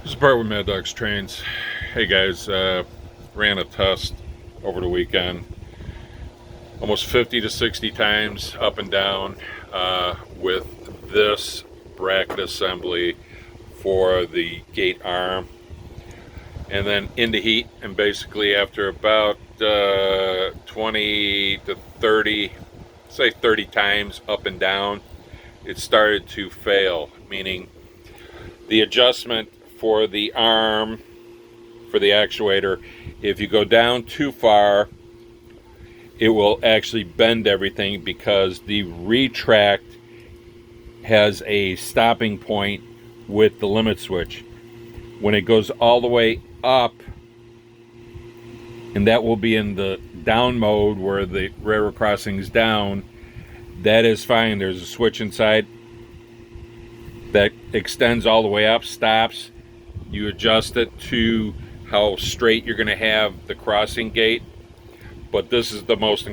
This is Bart with Mad Dogs Trains. Hey guys, ran a test over the weekend, almost 50 to 60 times up and down with this bracket assembly for the gate arm, and then into heat. And basically, after about 20 to 30, say 30 times up and down, it started to fail, meaning the adjustment for the arm for the actuator, if you go down too far, it will actually bend everything because the retract has a stopping point with the limit switch. When it goes all the way up, and that will be in the down mode where the railroad crossing is down, that is fine. There's a switch inside that extends all the way up, stops. You adjust it to how straight you're going to have the crossing gate. But this is the most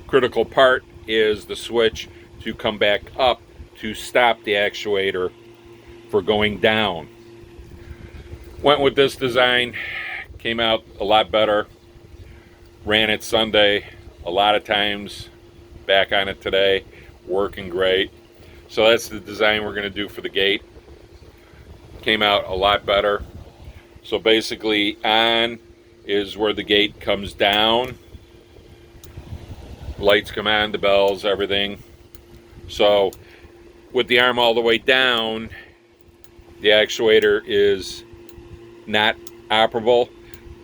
critical part, is the switch to come back up to stop the actuator for going down. Went with this design, came out a lot better. Ran it Sunday a lot of times, back on it today, working great. So that's the design we're going to do for the gate. Came out a lot better. So basically, on is where the gate comes down. Lights come on, the bells, everything. So with the arm all the way down, the actuator is not operable.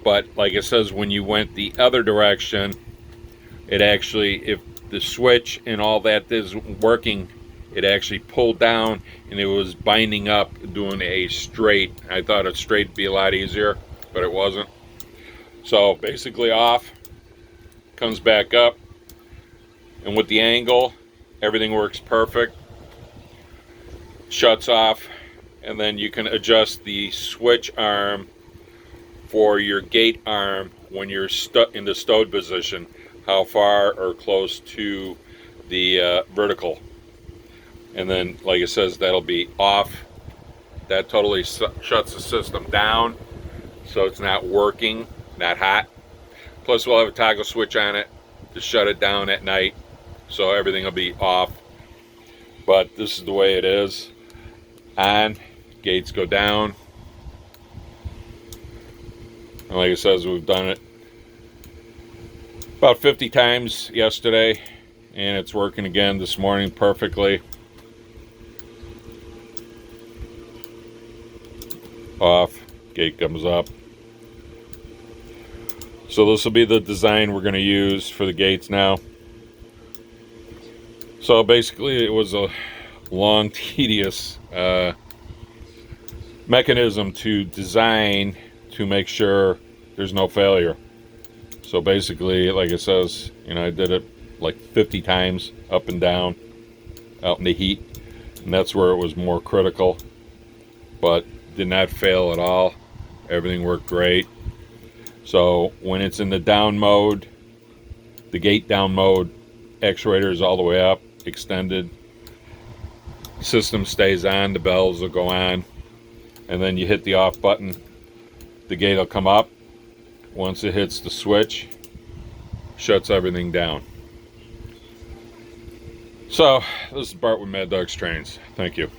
But like it says, when you went the other direction, it actually, if the switch and all that is working, it actually pulled down and it was binding up, doing a straight. I thought a straight would be a lot easier, but it wasn't. So basically off, comes back up, and with the angle, everything works perfect. Shuts off, and then you can adjust the switch arm for your gate arm when you're stuck in the stowed position, how far or close to the vertical. And then, like it says, that'll be off. That totally shuts the system down, so it's not working, not hot. Plus, we'll have a toggle switch on it to shut it down at night, so everything will be off. But this is the way it is. On, gates go down. And like it says, we've done it about 50 times yesterday, and it's working again this morning perfectly. Off, gate comes up. So this will be the design we're going to use for the gates now. So basically, it was a long, tedious mechanism to design to make sure there's no failure. So basically, like it says, I did it like 50 times up and down out in the heat, and that's where it was more critical, but did not fail at all. Everything worked great. So when it's in the down mode, the gate down mode, actuator is all the way up, extended. System stays on, the bells will go on, and then you hit the off button, the gate will come up. Once it hits the switch, shuts everything down. So this is Bart with Mad Dogs Trains. Thank you.